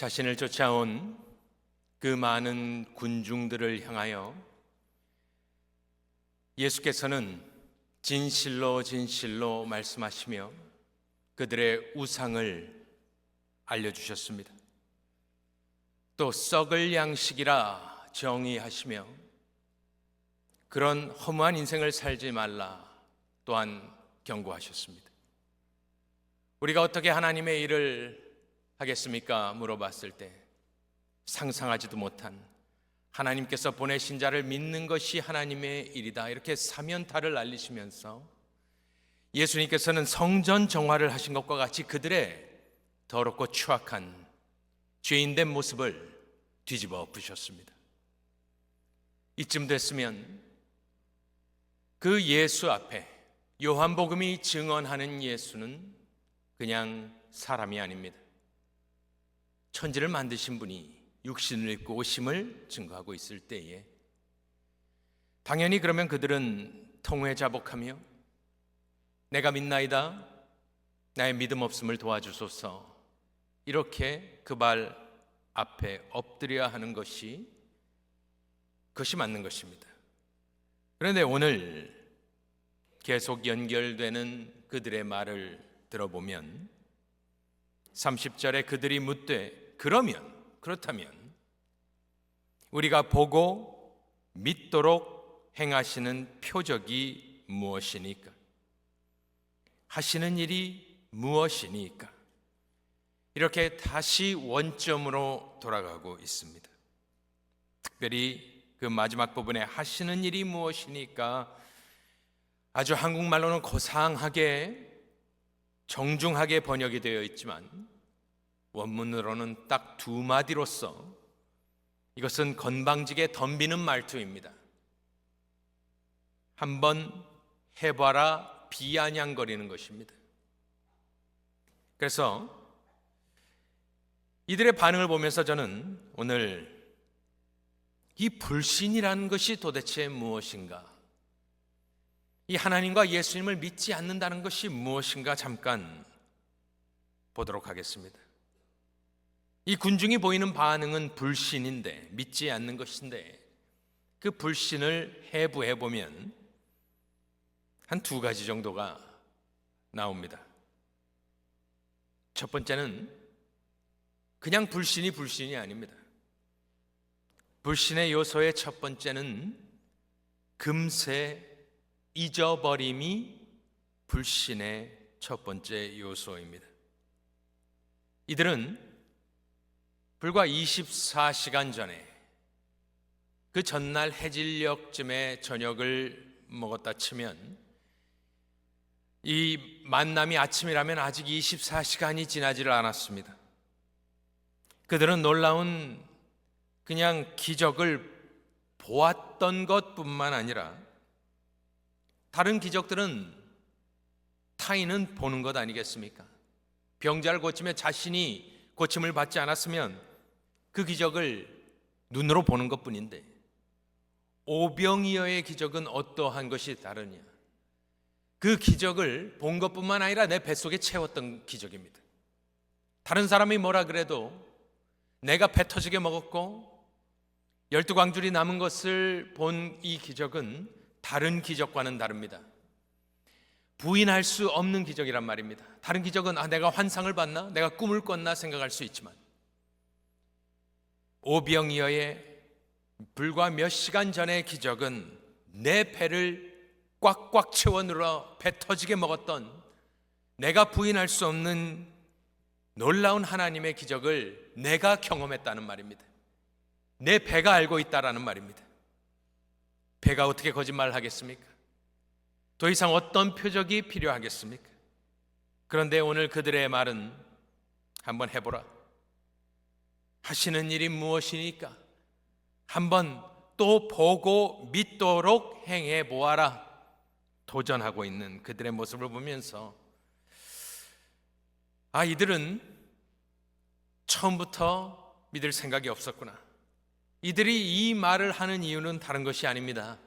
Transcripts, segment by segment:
자신을 쫓아온 그 많은 군중들을 향하여 예수께서는 진실로 진실로 말씀하시며 그들의 우상을 알려주셨습니다. 또 썩을 양식이라 정의하시며 그런 허무한 인생을 살지 말라 또한 경고하셨습니다. 우리가 어떻게 하나님의 일을 하겠습니까? 물어봤을 때 상상하지도 못한 하나님께서 보내신 자를 믿는 것이 하나님의 일이다, 이렇게 사면타를 날리시면서 예수님께서는 성전 정화를 하신 것과 같이 그들의 더럽고 추악한 죄인된 모습을 뒤집어 엎으셨습니다. 이쯤 됐으면 그 예수 앞에 요한복음이 증언하는 예수는 그냥 사람이 아닙니다. 천지를 만드신 분이 육신을 입고 오심을 증거하고 있을 때에 당연히 그러면 그들은 통회자복하며 내가 믿나이다, 나의 믿음 없음을 도와주소서, 이렇게 그 발 앞에 엎드려야 하는 것이 그것이 맞는 것입니다. 그런데 오늘 계속 연결되는 그들의 말을 들어보면 30절에 그들이 묻되 그렇다면 우리가 보고 믿도록 행하시는 표적이 무엇이니까? 하시는 일이 무엇이니까? 이렇게 다시 원점으로 돌아가고 있습니다. 특별히 그 마지막 부분에 하시는 일이 무엇이니까 아주 한국말로는 고상하게 정중하게 번역이 되어 있지만 원문으로는 딱 두 마디로서 이것은 건방지게 덤비는 말투입니다. 한번 해봐라 비아냥거리는 것입니다. 그래서 이들의 반응을 보면서 저는 오늘 이 불신이라는 것이 도대체 무엇인가, 이 하나님과 예수님을 믿지 않는다는 것이 무엇인가 잠깐 보도록 하겠습니다. 이 군중이 보이는 반응은 불신인데, 믿지 않는 것인데, 그 불신을 해부해 보면 한 두 가지 정도가 나옵니다. 첫 번째는 그냥 불신이 아닙니다. 불신의 요소의 첫 번째는 금세 잊어버림이 불신의 첫 번째 요소입니다. 이들은 불과 24시간 전에 그 전날 해질녘쯤에 저녁을 먹었다 치면 이 만남이 아침이라면 아직 24시간이 지나지를 않았습니다. 그들은 놀라운 그냥 기적을 보았던 것뿐만 아니라 다른 기적들은 타인은 보는 것 아니겠습니까? 병자를 고치며 자신이 고침을 받지 않았으면 그 기적을 눈으로 보는 것뿐인데 오병이어의 기적은 어떠한 것이 다르냐? 그 기적을 본 것뿐만 아니라 내 뱃속에 채웠던 기적입니다. 다른 사람이 뭐라 그래도 내가 배 터지게 먹었고 12광줄이 남은 것을 본 이 기적은 다른 기적과는 다릅니다. 부인할 수 없는 기적이란 말입니다. 다른 기적은 내가 환상을 봤나? 내가 꿈을 꿨나? 생각할 수 있지만 오병이어의 불과 몇 시간 전의 기적은 내 배를 꽉꽉 채워 눌러 배 터지게 먹었던 내가 부인할 수 없는 놀라운 하나님의 기적을 내가 경험했다는 말입니다. 내 배가 알고 있다라는 말입니다. 배가 어떻게 거짓말을 하겠습니까? 더 이상 어떤 표적이 필요하겠습니까? 그런데 오늘 그들의 말은 한번 해보라, 하시는 일이 무엇이니까 한번 또 보고 믿도록 행해 보아라, 도전하고 있는 그들의 모습을 보면서 이들은 처음부터 믿을 생각이 없었구나. 이들이 이 말을 하는 이유는 다른 것이 아닙니다.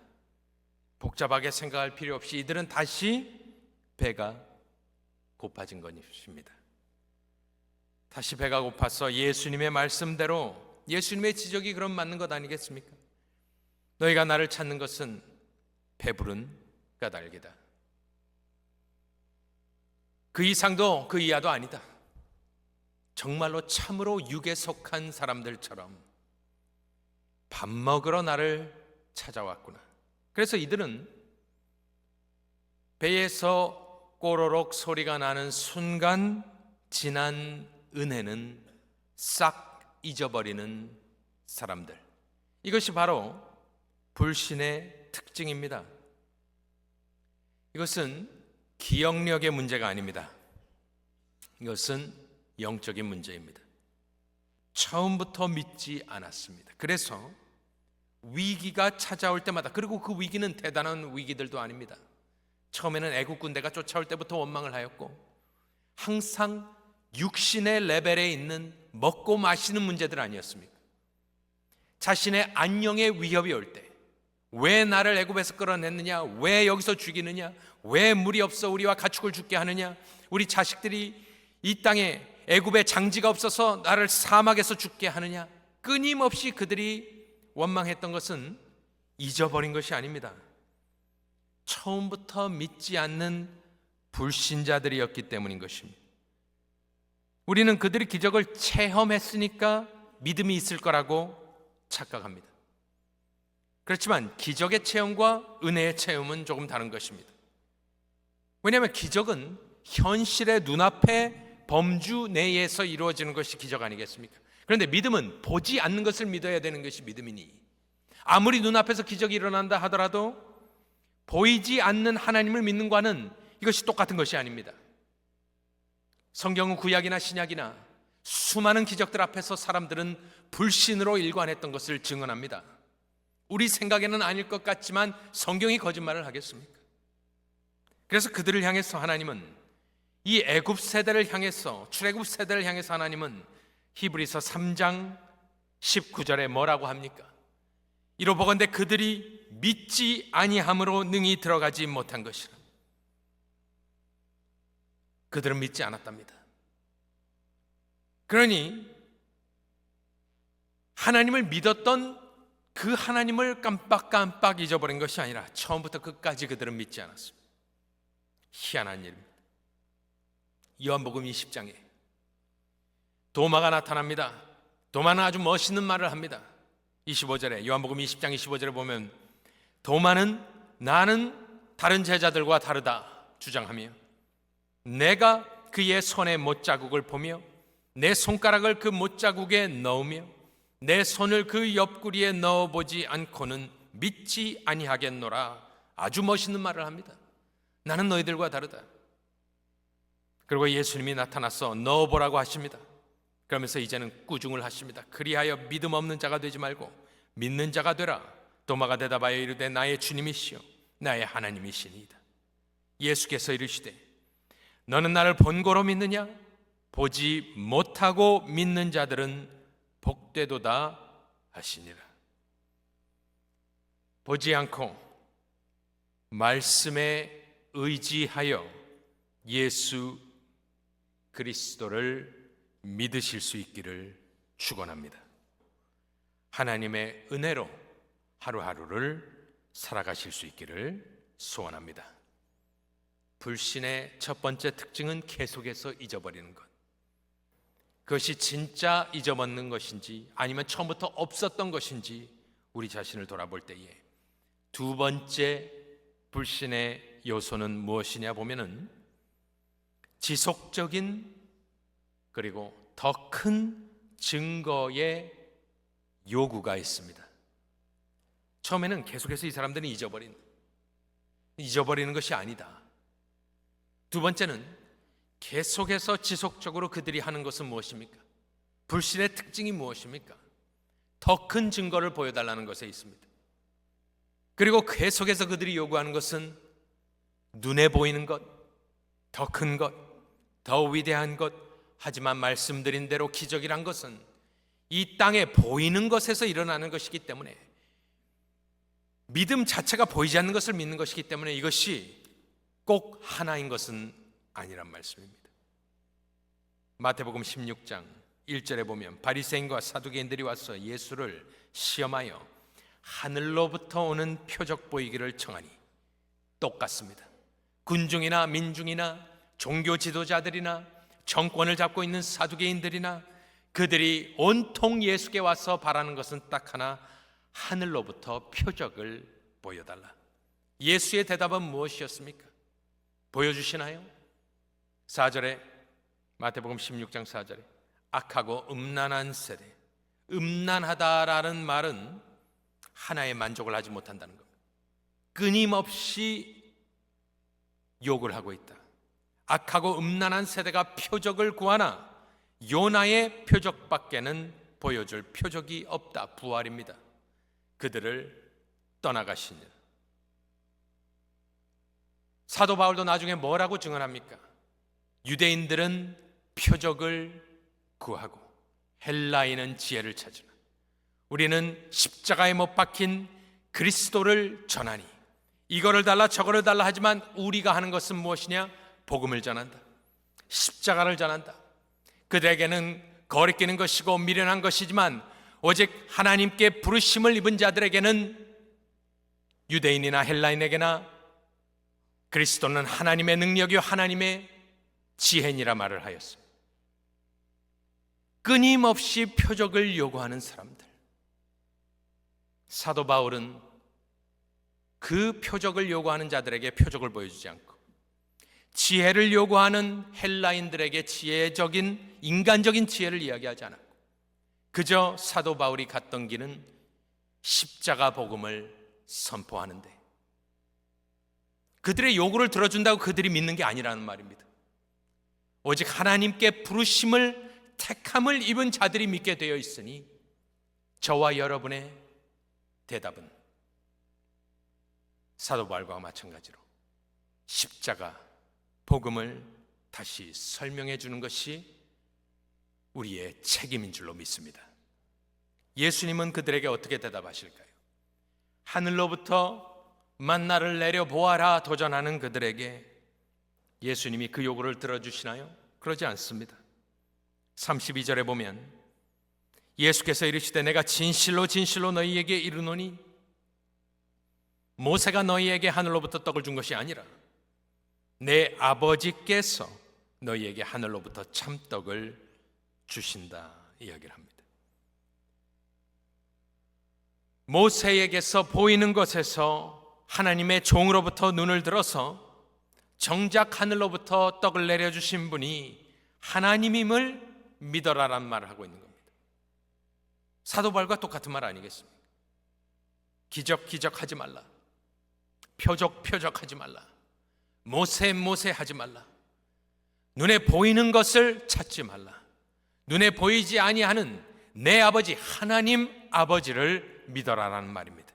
복잡하게 생각할 필요 없이 이들은 다시 배가 고파진 것입니다. 다시 배가 고파서 예수님의 말씀대로, 예수님의 지적이 그럼 맞는 것 아니겠습니까? 너희가 나를 찾는 것은 배부른 까닭이다. 그 이상도 그 이하도 아니다. 정말로 참으로 육에 속한 사람들처럼 밥 먹으러 나를 찾아왔구나. 그래서 이들은 배에서 꼬로록 소리가 나는 순간 지난 은혜는 싹 잊어버리는 사람들. 이것이 바로 불신의 특징입니다. 이것은 기억력의 문제가 아닙니다. 이것은 영적인 문제입니다. 처음부터 믿지 않았습니다. 그래서 위기가 찾아올 때마다, 그리고 그 위기는 대단한 위기들도 아닙니다. 처음에는 애국 군대가 쫓아올 때부터 원망을 하였고, 항상 육신의 레벨에 있는 먹고 마시는 문제들 아니었습니까? 자신의 안녕의 위협이 올 때, 왜 나를 애굽에서 끌어냈느냐, 왜 여기서 죽이느냐, 왜 물이 없어 우리와 가축을 죽게 하느냐, 우리 자식들이 이 땅에 애굽에 장지가 없어서 나를 사막에서 죽게 하느냐, 끊임없이 그들이 원망했던 것은 잊어버린 것이 아닙니다. 처음부터 믿지 않는 불신자들이었기 때문인 것입니다. 우리는 그들이 기적을 체험했으니까 믿음이 있을 거라고 착각합니다. 그렇지만 기적의 체험과 은혜의 체험은 조금 다른 것입니다. 왜냐하면 기적은 현실의 눈앞에 범주 내에서 이루어지는 것이 기적 아니겠습니까? 그런데 믿음은 보지 않는 것을 믿어야 되는 것이 믿음이니, 아무리 눈앞에서 기적이 일어난다 하더라도 보이지 않는 하나님을 믿는 과는 이것이 똑같은 것이 아닙니다. 성경은 구약이나 신약이나 수많은 기적들 앞에서 사람들은 불신으로 일관했던 것을 증언합니다. 우리 생각에는 아닐 것 같지만 성경이 거짓말을 하겠습니까? 그래서 그들을 향해서 하나님은, 이 애굽 세대를 향해서, 출애굽 세대를 향해서 하나님은 히브리서 3장 19절에 뭐라고 합니까? 이로보건대 그들이 믿지 아니함으로 능히 들어가지 못한 것이라. 그들은 믿지 않았답니다. 그러니 하나님을 믿었던 그 하나님을 깜빡깜빡 잊어버린 것이 아니라 처음부터 끝까지 그들은 믿지 않았습니다. 희한한 일입니다. 요한복음 20장에 도마가 나타납니다. 도마는 아주 멋있는 말을 합니다. 25절에, 요한복음 20장 25절에 보면 도마는 나는 다른 제자들과 다르다 주장하며, 내가 그의 손의 못자국을 보며 내 손가락을 그 못자국에 넣으며 내 손을 그 옆구리에 넣어보지 않고는 믿지 아니하겠노라. 아주 멋있는 말을 합니다. 나는 너희들과 다르다. 그리고 예수님이 나타나서 넣어보라고 하십니다. 그러면서 이제는 꾸중을 하십니다. 그리하여 믿음 없는 자가 되지 말고 믿는 자가 되라. 도마가 대답하여 이르되 나의 주님이시요 나의 하나님이시니이다. 예수께서 이르시되 너는 나를 본고로 믿느냐? 보지 못하고 믿는 자들은 복되도다 하시니라. 보지 않고 말씀에 의지하여 예수 그리스도를 믿으실 수 있기를 축원합니다. 하나님의 은혜로 하루하루를 살아가실 수 있기를 소원합니다. 불신의 첫 번째 특징은 계속해서 잊어버리는 것. 그것이 진짜 잊어먹는 것인지 아니면 처음부터 없었던 것인지 우리 자신을 돌아볼 때에 두 번째 불신의 요소는 무엇이냐 보면은 지속적인 그리고 더 큰 증거의 요구가 있습니다. 처음에는 계속해서 이 사람들은 잊어버리는 것이 아니다. 두 번째는 계속해서 지속적으로 그들이 하는 것은 무엇입니까? 불신의 특징이 무엇입니까? 더 큰 증거를 보여달라는 것에 있습니다. 그리고 계속해서 그들이 요구하는 것은 눈에 보이는 것, 더 큰 것, 더 위대한 것. 하지만 말씀드린 대로 기적이란 것은 이 땅에 보이는 것에서 일어나는 것이기 때문에, 믿음 자체가 보이지 않는 것을 믿는 것이기 때문에 이것이 꼭 하나인 것은 아니란 말씀입니다. 마태복음 16장 1절에 보면 바리새인과 사두개인들이 와서 예수를 시험하여 하늘로부터 오는 표적 보이기를 청하니 똑같습니다. 군중이나 민중이나 종교 지도자들이나 정권을 잡고 있는 사두개인들이나 그들이 온통 예수께 와서 바라는 것은 딱 하나, 하늘로부터 표적을 보여달라. 예수의 대답은 무엇이었습니까? 보여주시나요? 4절에, 마태복음 16장 4절에 악하고 음란한 세대, 음란하다라는 말은 하나의 만족을 하지 못한다는 겁니다. 끊임없이 욕을 하고 있다. 악하고 음란한 세대가 표적을 구하나 요나의 표적밖에는 보여줄 표적이 없다. 부활입니다. 그들을 떠나가시니라. 사도 바울도 나중에 뭐라고 증언합니까? 유대인들은 표적을 구하고 헬라인은 지혜를 찾으나 우리는 십자가에 못 박힌 그리스도를 전하니, 이거를 달라 저거를 달라 하지만 우리가 하는 것은 무엇이냐? 복음을 전한다. 십자가를 전한다. 그들에게는 거리끼는 것이고 미련한 것이지만 오직 하나님께 부르심을 입은 자들에게는, 유대인이나 헬라인에게나 그리스도는 하나님의 능력이요 하나님의 지혜니라 말을 하였습니다. 끊임없이 표적을 요구하는 사람들. 사도 바울은 그 표적을 요구하는 자들에게 표적을 보여주지 않고 지혜를 요구하는 헬라인들에게 지혜적인 인간적인 지혜를 이야기하지 않았고 그저 사도 바울이 갔던 길은 십자가 복음을 선포하는데, 그들의 요구를 들어준다고 그들이 믿는 게 아니라는 말입니다. 오직 하나님께 부르심을, 택함을 입은 자들이 믿게 되어 있으니 저와 여러분의 대답은 사도 바울과 마찬가지로 십자가 복음을 다시 설명해 주는 것이 우리의 책임인 줄로 믿습니다. 예수님은 그들에게 어떻게 대답하실까요? 하늘로부터 만나를 내려 보아라 도전하는 그들에게 예수님이 그 요구를 들어주시나요? 그러지 않습니다. 32절에 보면 예수께서 이르시되 내가 진실로 진실로 너희에게 이르노니 모세가 너희에게 하늘로부터 떡을 준 것이 아니라 내 아버지께서 너희에게 하늘로부터 참떡을 주신다 이야기를 합니다. 모세에게서 보이는 것에서 하나님의 종으로부터 눈을 들어서 정작 하늘로부터 떡을 내려주신 분이 하나님임을 믿어라란 말을 하고 있는 겁니다. 사도 바울과 똑같은 말 아니겠습니까? 기적하지 말라, 표적하지 말라, 모세 하지 말라, 눈에 보이는 것을 찾지 말라, 눈에 보이지 아니하는 내 아버지 하나님 아버지를 믿어라라는 말입니다.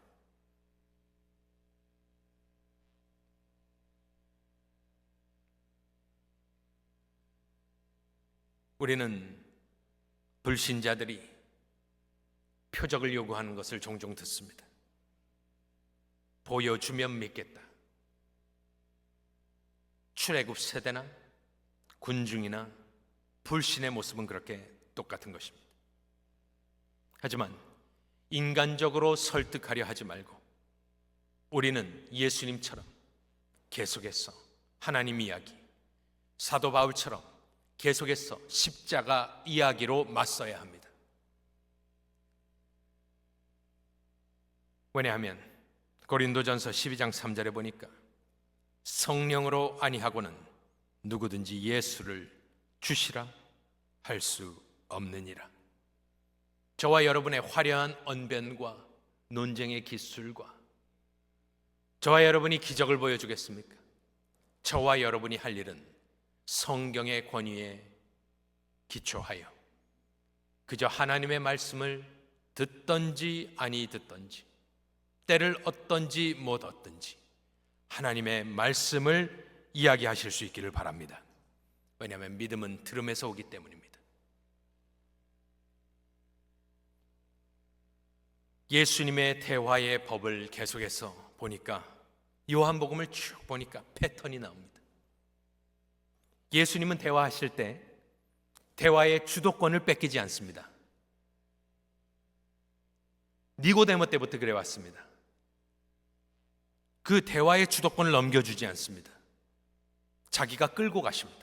우리는 불신자들이 표적을 요구하는 것을 종종 듣습니다. 보여주면 믿겠다. 출애굽 세대나 군중이나 불신의 모습은 그렇게 똑같은 것입니다. 하지만 인간적으로 설득하려 하지 말고 우리는 예수님처럼 계속해서 하나님 이야기, 사도 바울처럼 계속해서 십자가 이야기로 맞서야 합니다. 왜냐하면 고린도전서 12장 3절에 보니까 성령으로 아니하고는 누구든지 예수를 주시라 할 수 없느니라. 저와 여러분의 화려한 언변과 논쟁의 기술과 저와 여러분이 기적을 보여주겠습니까? 저와 여러분이 할 일은 성경의 권위에 기초하여 그저 하나님의 말씀을 듣든지 아니 듣든지, 때를 얻든지 못 얻든지 하나님의 말씀을 이야기하실 수 있기를 바랍니다. 왜냐하면 믿음은 들음에서 오기 때문입니다. 예수님의 대화의 법을 계속해서 보니까, 요한복음을 쭉 보니까 패턴이 나옵니다. 예수님은 대화하실 때 대화의 주도권을 뺏기지 않습니다. 니고데모 때부터 그래 왔습니다. 그 대화의 주도권을 넘겨주지 않습니다. 자기가 끌고 가십니다.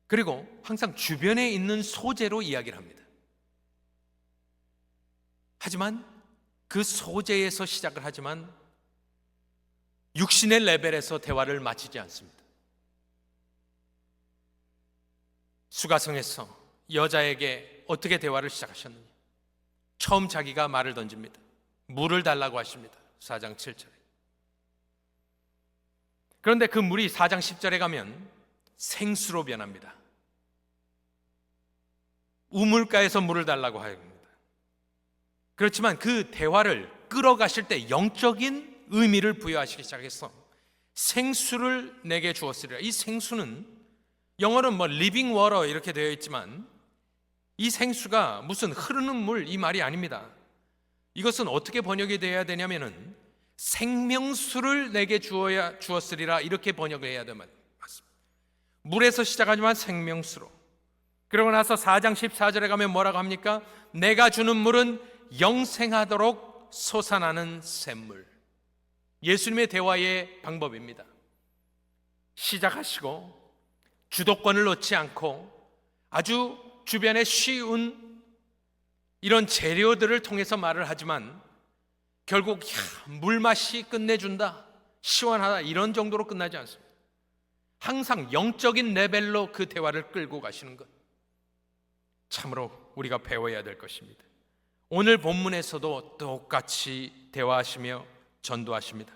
그리고 항상 주변에 있는 소재로 이야기를 합니다. 하지만 그 소재에서 시작을 하지만 육신의 레벨에서 대화를 마치지 않습니다. 수가성에서 여자에게 어떻게 대화를 시작하셨느냐? 처음 자기가 말을 던집니다. 물을 달라고 하십니다. 4장 7절에. 그런데 그 물이 4장 10절에 가면 생수로 변합니다. 우물가에서 물을 달라고 합니다. 그렇지만 그 대화를 끌어가실 때 영적인 의미를 부여하시기 시작해서 생수를 내게 주었으리라. 이 생수는 영어는 리빙 워터 이렇게 되어 있지만 이 생수가 무슨 흐르는 물 이 말이 아닙니다. 이것은 어떻게 번역이 되어야 되냐면은 생명수를 내게 주었으리라 이렇게 번역을 해야 되는 맞습니다. 물에서 시작하지만 생명수로. 그러고 나서 4장 14절에 가면 뭐라고 합니까? 내가 주는 물은 영생하도록 솟아나는 샘물. 예수님의 대화의 방법입니다. 시작하시고 주도권을 놓지 않고 아주 주변에 쉬운 이런 재료들을 통해서 말을 하지만 결국 물맛이 끝내준다, 시원하다 이런 정도로 끝나지 않습니다. 항상 영적인 레벨로 그 대화를 끌고 가시는 것, 참으로 우리가 배워야 될 것입니다. 오늘 본문에서도 똑같이 대화하시며 전도하십니다.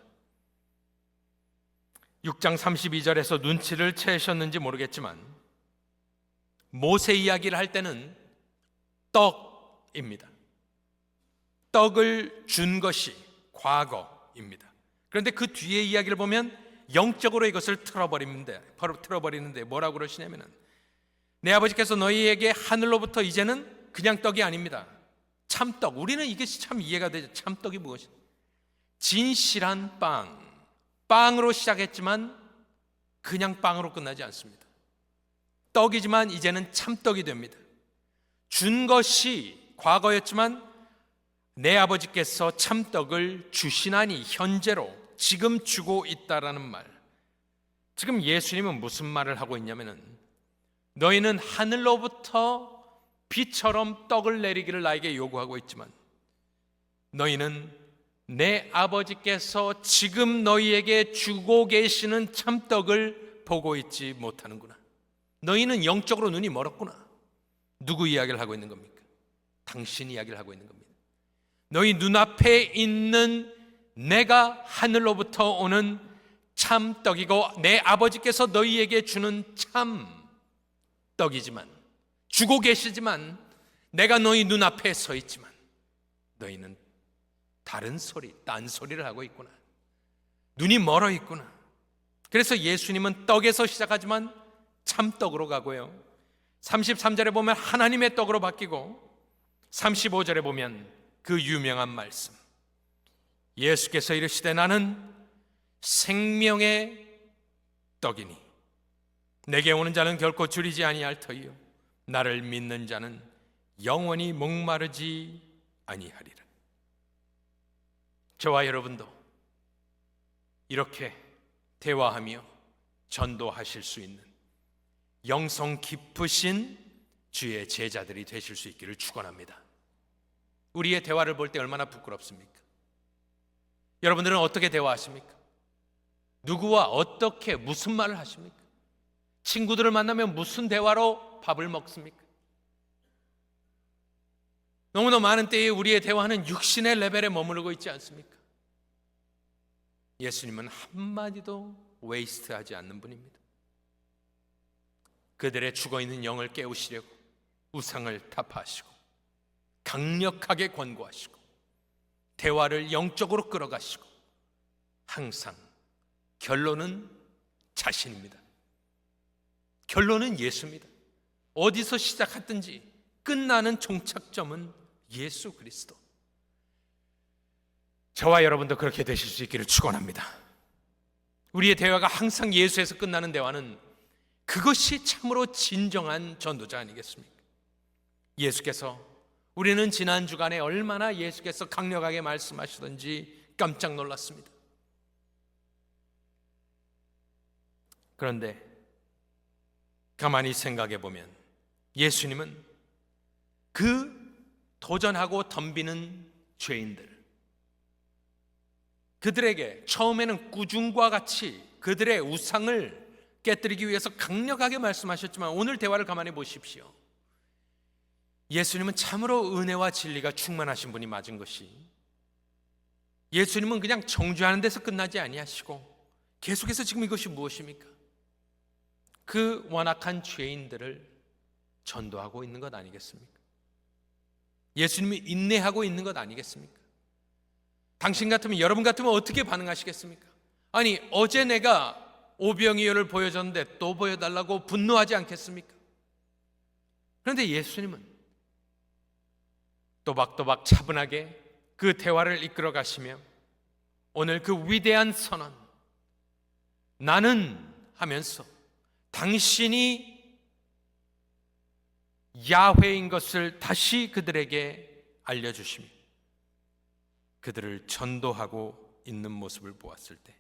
6장 32절에서 눈치를 채셨는지 모르겠지만 모세 이야기를 할 때는 떡입니다. 떡을 준 것이 과거입니다. 그런데 그 뒤에 이야기를 보면 영적으로 이것을 틀어버리는데 뭐라고 그러시냐면은 내 아버지께서 너희에게 하늘로부터 이제는 그냥 떡이 아닙니다. 참떡. 우리는 이것이 참 이해가 되죠. 참떡이 무엇이? 진실한 빵으로 시작했지만 그냥 빵으로 끝나지 않습니다. 떡이지만 이제는 참떡이 됩니다. 준 것이 과거였지만 내 아버지께서 참떡을 주시나니 현재로 지금 주고 있다라는 말. 지금 예수님은 무슨 말을 하고 있냐면은 너희는 하늘로부터 비처럼 떡을 내리기를 나에게 요구하고 있지만 너희는 내 아버지께서 지금 너희에게 주고 계시는 참떡을 보고 있지 못하는구나. 너희는 영적으로 눈이 멀었구나. 누구 이야기를 하고 있는 겁니까? 당신 이야기를 하고 있는 겁니다. 너희 눈앞에 있는 내가 하늘로부터 오는 참떡이고 내 아버지께서 너희에게 주는 참떡이지만 주고 계시지만 내가 너희 눈앞에 서 있지만 너희는 다른 소리, 딴소리를 하고 있구나. 눈이 멀어 있구나. 그래서 예수님은 떡에서 시작하지만 참떡으로 가고요. 33절에 보면 하나님의 떡으로 바뀌고 35절에 보면 그 유명한 말씀. 예수께서 이르시되 나는 생명의 떡이니 내게 오는 자는 결코 줄이지 아니할 터이요 나를 믿는 자는 영원히 목마르지 아니하리라. 저와 여러분도 이렇게 대화하며 전도하실 수 있는 영성 깊으신 주의 제자들이 되실 수 있기를 축원합니다. 우리의 대화를 볼 때 얼마나 부끄럽습니까? 여러분들은 어떻게 대화하십니까? 누구와 어떻게 무슨 말을 하십니까? 친구들을 만나면 무슨 대화로 밥을 먹습니까? 너무나 많은 때에 우리의 대화는 육신의 레벨에 머무르고 있지 않습니까? 예수님은 한마디도 웨이스트하지 않는 분입니다. 그들의 죽어있는 영을 깨우시려고 우상을 타파하시고 강력하게 권고하시고 대화를 영적으로 끌어가시고 항상 결론은 자신입니다. 결론은 예수입니다. 어디서 시작하든지 끝나는 종착점은 예수 그리스도. 저와 여러분도 그렇게 되실 수 있기를 축원합니다. 우리의 대화가 항상 예수에서 끝나는 대화는 그것이 참으로 진정한 전도자 아니겠습니까? 예수께서, 우리는 지난 주간에 얼마나 예수께서 강력하게 말씀하시던지 깜짝 놀랐습니다. 그런데 가만히 생각해 보면 예수님은 그 도전하고 덤비는 죄인들, 그들에게 처음에는 꾸중과 같이 그들의 우상을 깨뜨리기 위해서 강력하게 말씀하셨지만 오늘 대화를 가만히 보십시오. 예수님은 참으로 은혜와 진리가 충만하신 분이 맞은 것이, 예수님은 그냥 정죄하는 데서 끝나지 아니하시고 계속해서 지금 이것이 무엇입니까? 그 완악한 죄인들을 전도하고 있는 것 아니겠습니까? 예수님이 인내하고 있는 것 아니겠습니까? 당신 같으면, 여러분 같으면 어떻게 반응하시겠습니까? 아니, 어제 내가 오병이어를 보여줬는데 또 보여달라고 분노하지 않겠습니까? 그런데 예수님은 또박또박 차분하게 그 대화를 이끌어 가시며 오늘 그 위대한 선언, 나는 하면서 당신이 야훼인 것을 다시 그들에게 알려주시며 그들을 전도하고 있는 모습을 보았을 때,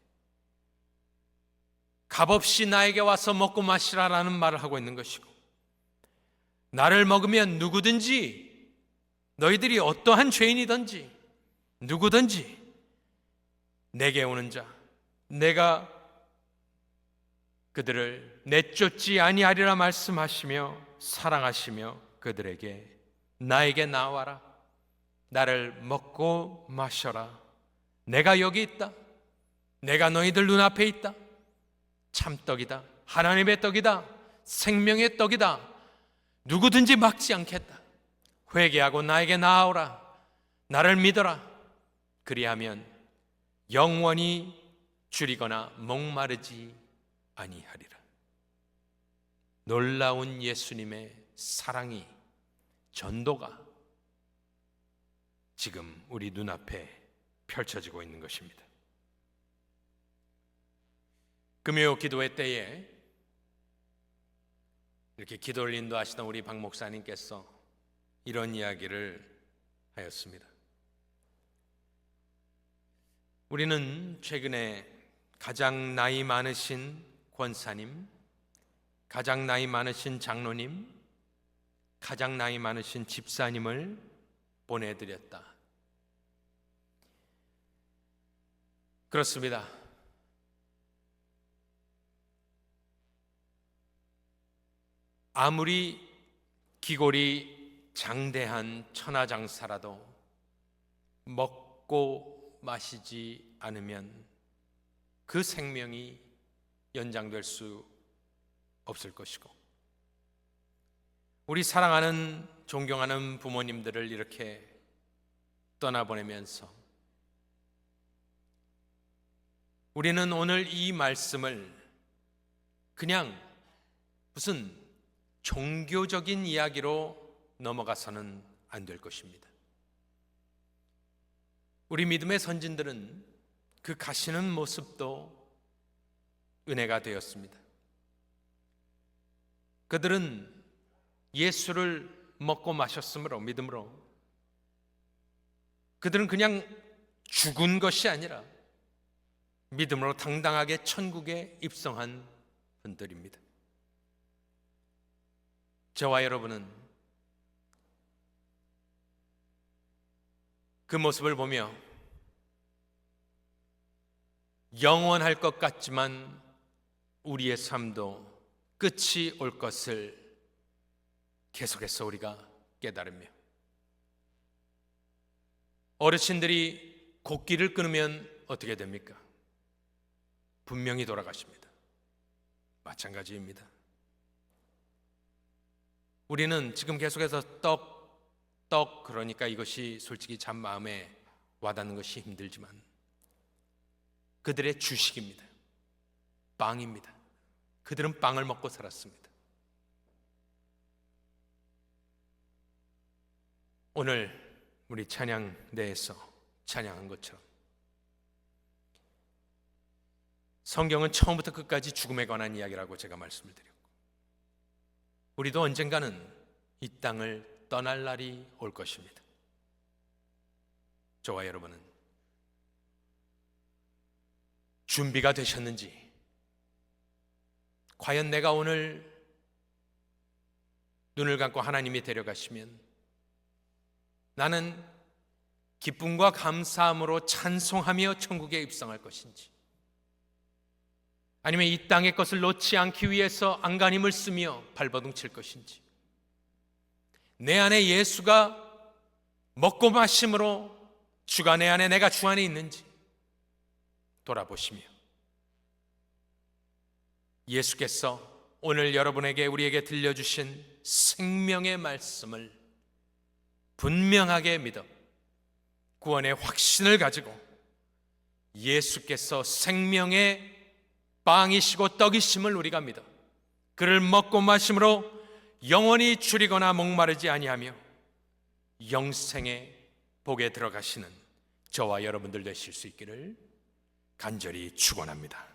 값없이 나에게 와서 먹고 마시라라는 말을 하고 있는 것이고, 나를 먹으면 누구든지, 너희들이 어떠한 죄인이든지 누구든지 내게 오는 자, 내가 그들을 내쫓지 아니하리라 말씀하시며 사랑하시며 그들에게 나에게 나와라, 나를 먹고 마셔라, 내가 여기 있다, 내가 너희들 눈앞에 있다, 참떡이다, 하나님의 떡이다, 생명의 떡이다, 누구든지 막지 않겠다, 회개하고 나에게 나아오라, 나를 믿어라, 그리하면 영원히 줄이거나 목마르지 아니하리라. 놀라운 예수님의 사랑이, 전도가 지금 우리 눈앞에 펼쳐지고 있는 것입니다. 금요 기도회 때에 이렇게 기도를 인도하시던 우리 박 목사님께서 이런 이야기를 하였습니다. 우리는 최근에 가장 나이 많으신 권사님, 가장 나이 많으신 장로님, 가장 나이 많으신 집사님을 보내드렸다. 그렇습니다. 아무리 기골이 장대한 천하장사라도 먹고 마시지 않으면 그 생명이 연장될 수 없을 것이고, 우리 사랑하는 존경하는 부모님들을 이렇게 떠나보내면서 우리는 오늘 이 말씀을 그냥 무슨 종교적인 이야기로 넘어가서는 안 될 것입니다. 우리 믿음의 선진들은 그 가시는 모습도 은혜가 되었습니다. 그들은 예수를 먹고 마셨으므로, 믿음으로, 그들은 그냥 죽은 것이 아니라 믿음으로 당당하게 천국에 입성한 분들입니다. 저와 여러분은 그 모습을 보며 영원할 것 같지만 우리의 삶도 끝이 올 것을 계속해서 우리가 깨달으며, 어르신들이 곡기를 끊으면 어떻게 됩니까? 분명히 돌아가십니다. 마찬가지입니다. 우리는 지금 계속해서 떡 그러니까 이것이 솔직히 참 마음에 와닿는 것이 힘들지만 그들의 주식입니다. 빵입니다. 그들은 빵을 먹고 살았습니다. 오늘 우리 찬양대에서 찬양한 것처럼 성경은 처음부터 끝까지 죽음에 관한 이야기라고 제가 말씀을 드렸고, 우리도 언젠가는 이 땅을 떠날 날이 올 것입니다. 저와 여러분은 준비가 되셨는지, 과연 내가 오늘 눈을 감고 하나님이 데려가시면 나는 기쁨과 감사함으로 찬송하며 천국에 입성할 것인지, 아니면 이 땅의 것을 놓지 않기 위해서 안간힘을 쓰며 발버둥 칠 것인지, 내 안에 예수가 먹고 마심으로 주가 내 안에, 내가 주 안에 있는지 돌아보시며, 예수께서 오늘 여러분에게, 우리에게 들려주신 생명의 말씀을 분명하게 믿어 구원의 확신을 가지고 예수께서 생명의 빵이시고 떡이심을 우리가 믿어 그를 먹고 마심으로 영원히 줄이거나 목마르지 아니하며 영생의 복에 들어가시는 저와 여러분들 되실 수 있기를 간절히 축원합니다.